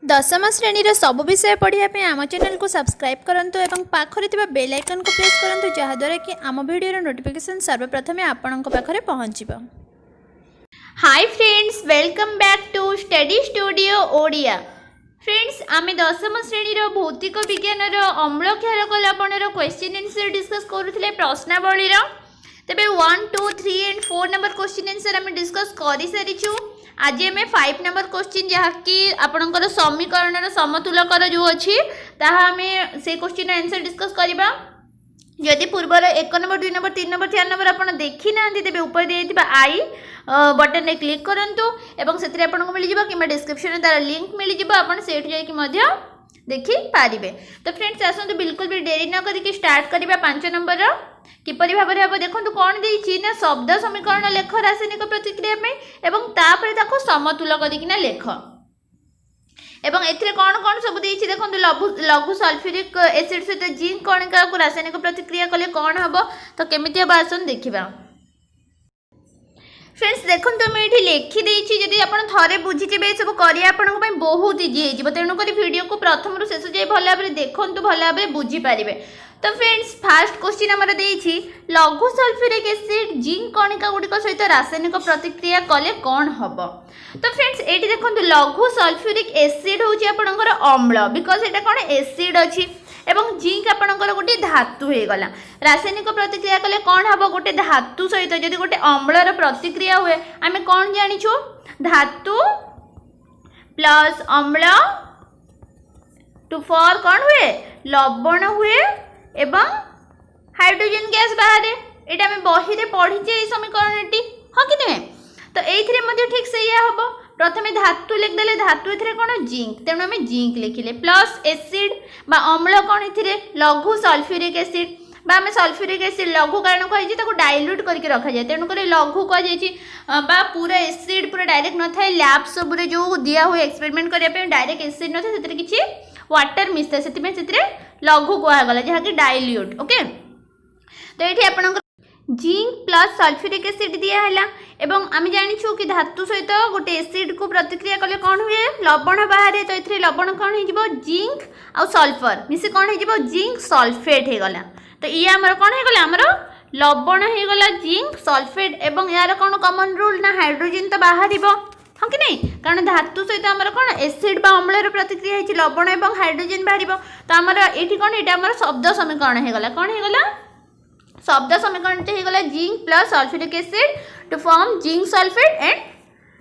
दशम श्रेणी सब विषय पढ़ाई आम चैनल को सब्सक्राइब करंतु एवं पाखरे थिबा बेल आइकन को प्रेस करंतु जहाद्वारा कि आम वीडियो नोटिफिकेशन सर्वप्रथम आपण पाखरे पहुंचीबो। Hi friends, welcome back to study studio Odia. Friends, आमे दशम श्रेणी भौतिक विज्ञान अम्ल क्षारक लवण क्वेश्चन आंसर डिस्कस करुथिले प्रश्नावली तेबे 1, 2, 3 एंड 4 नंबर क्वेश्चन आंसर आमे डिस्कस करि सारिछु। आज आम 5 नंबर क्वेश्चन जहाँकि आपणकर समीकरण समतुलकर जो अच्छी आम से क्वेश्चन आंसर डिस्कस करवा। जदि पूर्वर 1 नंबर 2 नंबर 3 नंबर 4 नंबर आप देखी ना तेज ऊपर दिया आई बटन में क्लिक करूँ और से आपको मिल जाए कि डिस्क्रिप्शन तार लिंक मिल जाए आप देखी पारे। तो फ्रेंड्स आसतु बिल्कुल भी डेरी न करके स्टार्ट करवा 5 नंबर किपरि भाव हम देखो कौन देना ना शब्द समीकरण लेख रासायनिक प्रतिक्रिया एवं तापर ताको समतुल करना लेख एवं एथिरे कौन कौन सब देछि देखो लघु सल्फ्यूरिक एसिड सहित जिंक कणिका को रासायनिक प्रतिक्रिया कले कौन हम तो केमिति हम आसन देखिबा। फ्रेंड्स देखो मुझे लिखिदेछि जदि आपण थरे बुझीजे सब करिया आपन को बहुत इजी हो तेणुक वीडियो को प्रथम रु शेष जाए भल भाव देखु भल भाव बुझीपारे। तो फ्रेंड्स फास्ट क्वेश्चन आमर देछि लघु सल्फ्यूरिक एसिड जिंक कणिका गुड़िक सहित रासायनिक प्रतिक्रिया कले कौन हम। तो फ्रेंड्स ये देखो लघु सल्फ्यूरिक एसिड हूँ आपंकर अम्ल बिकज ये कौन एसिड अच्छी एवं जिंक आपंकर गोटे धातु हो गला। रासायनिक प्रतिक्रिया कले कौन हम गोटे धातु सहित जदि गोटे अम्लर प्रतिक्रिया हुए आम कौन जानिछु धातु प्लस अम्ल टू फॉर कौन हुए लवण हुए एवं हाइड्रोजन गैस बाहर ये आम बही रे पढ़ीचे ये समीकरण हाँ कि नुहे। तो ये ठीक से हम प्रथम धातु लिखदे धातु ए कौन जिंक तेणु आम जिंक लिखिले प्लस एसिड बा अम्ल कौन ए लघु सल्फ्यूरिक एसिड बा आम सल्फ्यूरिक एसिड लघु कारण कही डाइल्यूट करके रखा जाए तेणुक लघु कह पूरा एसिड पूरा डायरेक्ट न था लैब सब जो दिया हुए एक्सपेरिमेंट करने डायरेक्ट एसिड न था किसी वाटर मिसता से लघु कहगला जहाँकि डाइल्यूट ओके। तो ये आप जिंक प्लस सल्फ्यूरिक एसिड दिया एवं आम जानिछु कि धातु सहित गोटे एसिड को प्रतिक्रिया कले कौन हुए लवण बाहर। तो ये लवण कौन हो जिंक आउ सल्फर मिसी कौन हो जिंक सल्फेट हो गला। तो ये आमर कौन हो गला आमर लवण हो गला जिंक सल्फेट एवं यार कौन कॉमन रूल ना हाइड्रोजन तो बाहर हाँ कि नहीं कारण धातु सहित आमर कौन एसिड बा अम्लर प्रतिक्रिया है लवण एवं हाइड्रोजन बाहर। तो आमर ये कौन ये आमर शब्द समीकरण हो गला कौन हो गला शब्द समीकरण हो गला zinc plus sulphuric acid to form zinc sulphate and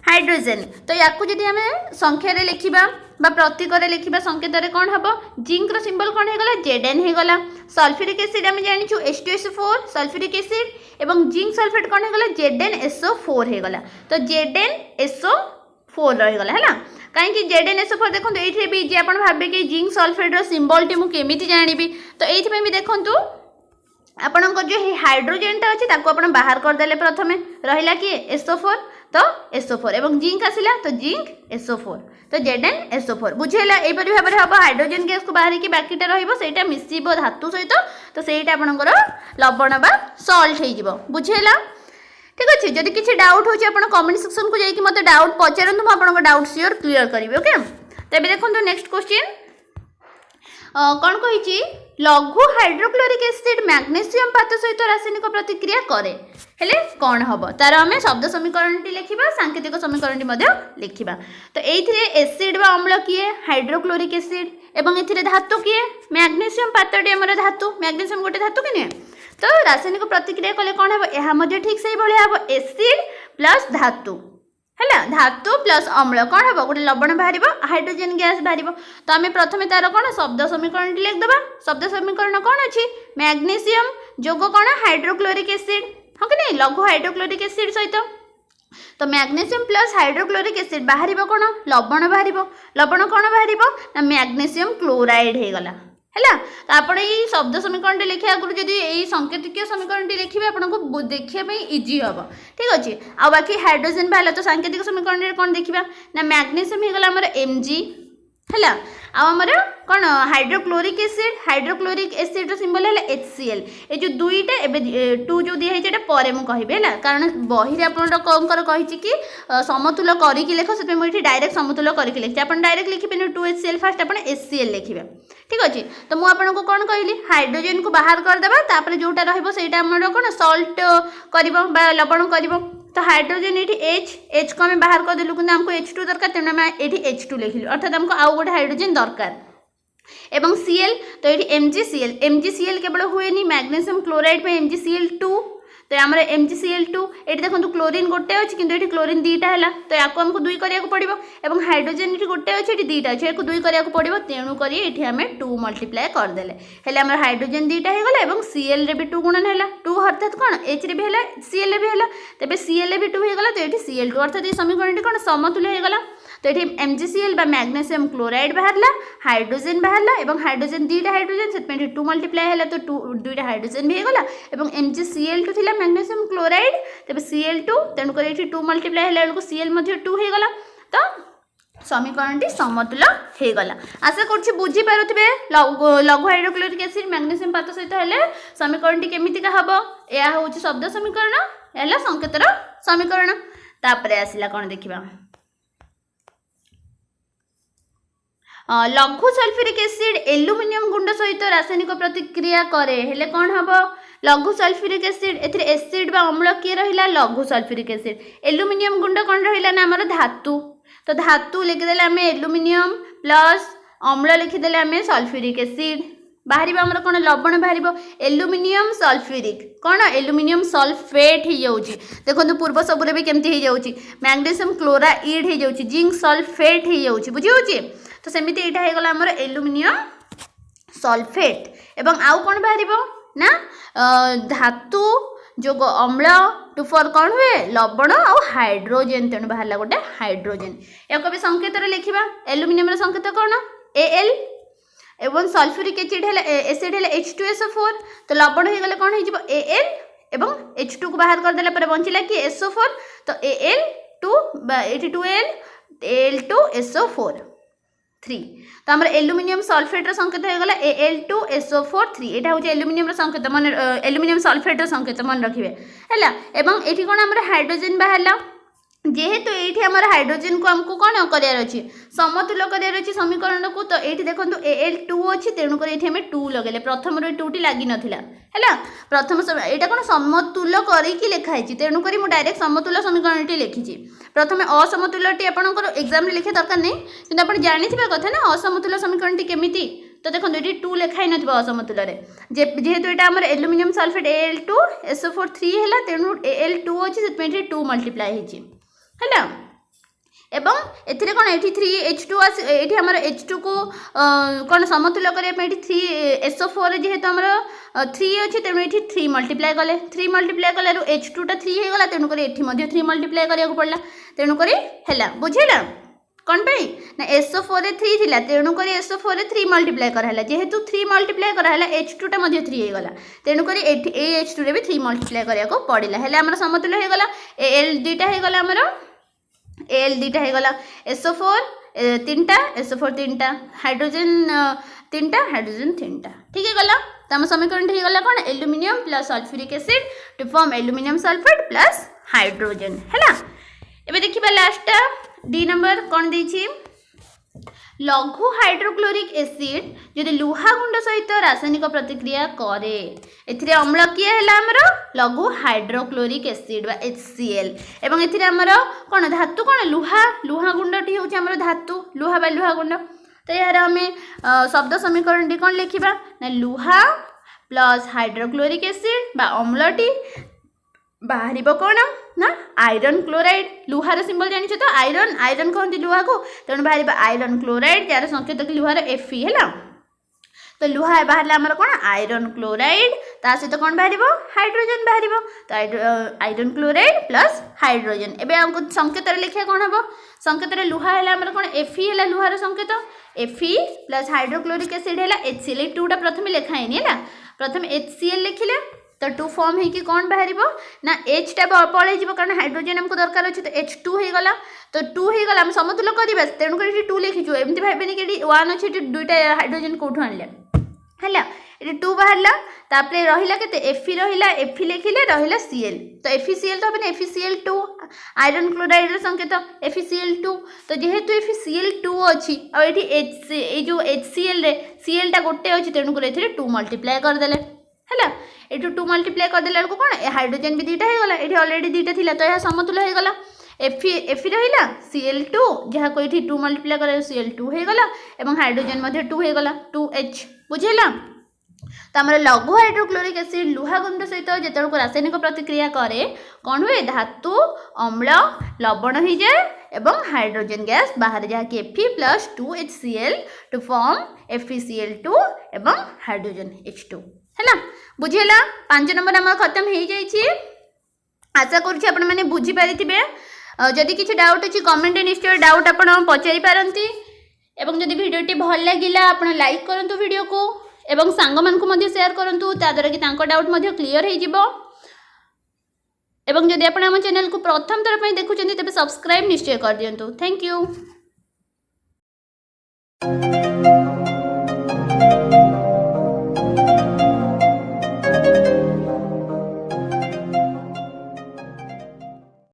hydrogen. तो या जदि आम संख्यार लिखा प्रतीक लिखा संकेत कौन हम जिंक सिंबल कौन होगा Zn होगा। सल्फ्यूरिक एसिड आम जानिछु H2SO4 सल्फ्यूरिक एसिड एवं जिंक सल्फेट कौन होगा ZnSO4 होगा। तो ZnSO4 रहीगला है कहीं ZnSO4 देखो ये भी जे आप भावे कि जिंक सल्फेट सिंबल टी मुझे जानी। तो ये भी देखूँ आपणकर जो हाइड्रोजेनटा अच्छी आप बाहर करदे प्रथम रहा कि SO4 तो SO4 एवं जिंक आसला तो जिंक SO4 तो ZnSO4 बुझेगा यहीपरि भाव में हम हाइड्रोजन गैस को बाहर की बाकीटा रहा मिसब धातु सहित तो सहीटा आपंकर लवण बा सल्ट हो बुझेगा। ठीक अच्छे जदि किसी डाउट हो कमेंट सेक्शन को जाकि मत डाउट पचारतु मुझे डाउट सियोर क्लीयर करी ओके। तेज देखो नेक्स्ट क्वेश्चन कौन कही लघु हाइड्रोक्लोरिक एसिड मैग्नेशियम पात सहित रासायनिक प्रतिक्रिया करे हेले कौन हम तार आम शब्द समीकरण लिखा सांकेतिक समीकरण लिखा। तो ये एसिड बा अम्ल किए हाइड्रोक्लोरिक एसिड एवं ये धातु किए मैग्नेशियम पातटी आम धातु मैग्नेशियम गोटे धातु कि तो रासायनिक प्रतिक्रिया कले कौन हम यह ठीक से हम एसिड प्लस धातु है धातु प्लस अम्ल कौन हम गोटे लवण बाहर हाइड्रोजन गैस बाहर। तो आम प्रथम तार कौन शब्द समीकरण लिखिदेवा शब्द समीकरण कौन अच्छी मैग्नेशियम जोग कौन हाइड्रोक्लोरिक एसिड हाँ कि नहीं लघु हाइड्रोक्लोरिक एसिड सहित। तो मैग्नेशियम प्लस हाइड्रोक्लोरिक एसिड बाहर कौन लवण बाहर लवण कौन बाहर ना मैग्नेशियम क्लोराइड हो गला है। तो आप शब्द समीकरण लिखे आगुरी जदि यही सांकेतिक समीकरण लिखे आपको देखा इजी हम ठीक अच्छे। आ बाकी हाइड्रोजन बाहर तो सांकेतिक समीकरण कौन देखा ना मैग्नेशियम होगा आमर Mg है आमर कौन हाइड्रोक्लोरिक एसिड सिंबल है HCl ये जो दुईटा एवं 2 जो दिखाई है पर मुझे है कारण बही कौन कही कि समतुल करके लिख से मुझे डायरेक्ट समतुल करके लिखी आप डायरेक्ट लिखिपे 2HCl फास्ट आप HCl लिखे ठीक अच्छे तो मुझे को कौन कहली हाइड्रोजेन को बाहर करदे जोटा रहा कौन सल्ट कर लवण कर तो हाइड्रोजेन ये H को आम बाहर करदेलु कि आमको H2 दरकार तेणु आम ये H2 लिखिलु अर्थात आमको आउ गोटे हाइड्रोजेन दरकार एवं Cl तो ये MgCl केवल हुए मैग्नेशियम क्लोराइड पे MgCl2 तो आम MgCl2 ये देखो क्लोरीन गोटे अच्छी किंतु ये क्लोरीन दीटा है तो या आमको 2 करिया पड़ो और हाइड्रोजेन ये गोटे अच्छे ये दीटा अच्छे या 2 करिया पड़ो तेणुक ये आम 2 मल्टीप्लाए करदे आम हाइड्रोजेन दीटा होगा और Cl रे भी 2 गुणन है 2 अर्थात कौन H रे भी है Cl भी है तेज Cl भी 2 होगा तो ये Cl2 अर्थात ये समीकरण कौन समतुल्य होगा तो ये MgCl बा मैग्नेशियम क्लोराइड बाहरला हाइड्रोजेन बाहरला और हाइड्रोजेन दीटा हाइड्रोजेन से 2 मल्टीप्लाए है तो 2टा हाइड्रोजेन भी होगा और MgCl2 थी मैग्नेशियम क्लोराइड तेज Cl2 तेणुक ये 2 मल्टीप्लाए है Cl 2 होगा तो समीकरण समतुल होगला आशा कर बुझीपे लघु हाइड्रोक्लोरिक एसिड मैग्नेशियम पात सहित है समीकरण केमितिका हम यह हूँ शब्द समीकरण है संकेतर समीकरण तापर आसला कौन देखा लघु सल्फ्यूरिक एसिड एल्युमिनियम गुंड सहित रासायनिक प्रतिक्रिया करे हेले कौन हम लघु सल्फ्यूरिक एसिड एसिड बा अम्ल किए रहा लघु सल्फ्यूरिक एसिड एल्युमिनियम गुंड कौन रहा ना आमर धातु तो धातु लिखिदे आम एल्युमिनियम प्लस अम्ल लिखिदे आम सल्फ्यूरिक एसिड बाहर आमर कौन लवण बाहर एल्युमिनियम सल्फ्यूरिक कौन एल्युमिनियम सल्फेट हो जाऊँगी देखो पूर्व सबुरे भी केमती हो जाऊँगी मैग्नेशियम क्लोराइड हो जाऊँगी जिंक सल्फेट हो जाऊँगी बुझी तो सेमती यहाँ होगा आमर एल्युमिनियम सल्फेट एवं आउ कौन बाहर ना धातु जो अम्ल टू फॉर कौन हुए लवण और हाइड्रोजेन तेणु बाहर गोटे हाइड्रोजेन या भी संकेत लिखा एल्युमिनियम संकेत कौन Al एवं सल्फ्यूरिक एसिड है H2SO4 तो लवण हो गले कौन हो Al एवं H2 को बाहर करदेला बंचला कि SO4 तो Al2 2Al Al2SO4 3 तो आम एल्युमिनियम सल्फेट संकेत होगा Al2SO4 3 यहाँ हूँ एल्युमिनियम संकेत मन एल्युमिनियम सल्फेट संकेत मन रखिए है एवं ये कौन आम हाइड्रोजेन बाहर जेहेतु ये आम हाइड्रोजेन को आमको कौन करार अच्छी समतुल्य करार अच्छी समीकरण को तो ये देखो Al2 अच्छी तेणुक ये आम 2 लगे प्रथम 2टी लगी नाला है प्रथम यहाँ कौन समतुल्य करके लिखाई तेणुक मुझे डायरेक्ट समतुल्य समीकरण लिखी प्रथम असमतुल्य आपंकर एग्जाम लिखा दरकार नहीं कि आप जानी कथा ना असमतुल्य समीकरण केमिति तो देखो ये 2 लिखाई न असमतुल्य जेहेतु यहाँ आम एल्युमिनियम सल्फेट Al2SO4 3 है तेणु Al2 अच्छी से 2 मल्टीप्लाई है एवं एथिरे कौन ये 3H2 ये आम H2 को कौन समतुल्य करने 3SO4 जेहेतु आम 3 अच्छे तेणु ये 3 मल्टीप्लाई कले 3 मल्टीप्लाई कल H2टा 3 होगा तेणुक ये 3 मल्टीप्लाई करा पड़ा तेणुक है बुझेगा कौन पे ना SO4 रे 3 थिला तेणुक SO4 रे 3 मल्टीप्लाई कराला जेहेतु 3 मल्टीप्लाई कराला H2टा 3 होगला तेणुक H2 रे भी 3 मल्टीप्लाई करा पड़ा है आम समतुल्य होगला Al दुईटा होगला आमर Al दुईटा होगला SO4 3टा SO4 3टा हाइड्रोजेन 3टा हाइड्रोजेन 3टा ठीक है गला तो आम समीकरण होगला कौन aluminium plus sulphuric acid to form aluminium sulphate plus hydrogen है एबे देखिबा लास्ट डी नंबर कौन देछि लघु हाइड्रोक्लोरिक एसिड जदि लुहा गुंड सहित रासायनिक प्रतिक्रिया करे एथिरे अम्ल किए है आमर लघु हाइड्रोक्लोरिक एसिड बा HCl एवं एथिरे आमर कौन धातु कौन लुहा लुहा गुंडटी होछि आमर धातु लुहा बा लुहा गुंड तो यार आम शब्द समीकरण टी कौन लिखा ना लुहा प्लस हाइड्रोक्लोरिक एसिड बा अम्लटी बाहर कौन ना आयरन क्लोराइड लुहार सिंबल जानी तो आयरन आयरन कहते लुहा को तेणु बाहर आयरन क्लोराइड जार संकेत कि लुहार Fe है तो लुहा बाहर आमर कौन आयरन क्लोराइड ता सहित कौन बाहर हाइड्रोजेन बाहर तो आयरन क्लोराइड प्लस हाइड्रोजेन एवं आमको संकेत लिखा कौन हम संकेत लुहा है आमर कौन Fe है लुहार संकेत Fe प्लस हाइड्रोक्लोरिक एसिड है HCl 2टा प्रथम लिखाएनि है प्रथम HCl लिखिले तो 2 फॉर्म होगी कौन बाहर ना H टा पलैज कारण हाइड्रोजन आमको दरकार अच्छे तो H2 हो गला तो 2 हो गला आम समतुल्य करवा तेणुक 2 लिखीचु एमती भावेनि कि 1 अच्छे दुईटा हाइड्रोजन कौटू आनले है ये 2 बाहर तापर रहा के Fe रहा Fe लिखिले रहा Cl तो FeCl तो हम FeCl2 आयरन क्लोराइड संकेत FeCl2 तो जेहेतु FeCl2 अच्छी आई जो HCl रे Cl टा गोटे अच्छी तेणुक 2 मल्टीप्लाई करदे है ये 2 मल्टीप्लाई करदे कौन हाइड्रोजन भी 2टा होगा ये अलरेडी 2टा थी तो यह समतुल्य हो गला Fe रहा Cl2 जहाँ को 2 मल्टीप्लाई कर Cl2 हो गला और हाइड्रोजन 2 हो गला 2H बुझेगा तो आम लघु हाइड्रोक्लोरिक एसिड लुहा गुंड सहित जो रासायनिक प्रतिक्रिया करे कौन हुए धातु अम्ल लवण हो जाए एवं हाइड्रोजन गैस बाहर जहाँकि Fe+2HCl टू फॉर्म FeCl2 एवं हाइड्रोजन H2 है बुझेगा 5 नंबर आम खत्म हो जाए आशा करुँचे बुझीपारे जदि किसी डाउट अच्छी कमेंट निश्चय डाउट आप पचारि पारती एवं जदि वीडियोटी भल लगिला आप लाइक करूँ वीडियो को एवं सांग मानू शेयर करूँ ताद्वारा कि डाउट क्लीयर हो एवं जदि आप चैनल को प्रथम थर पर देखुं तेज सब्सक्राइब निश्चय कर दिंतु थैंक यू।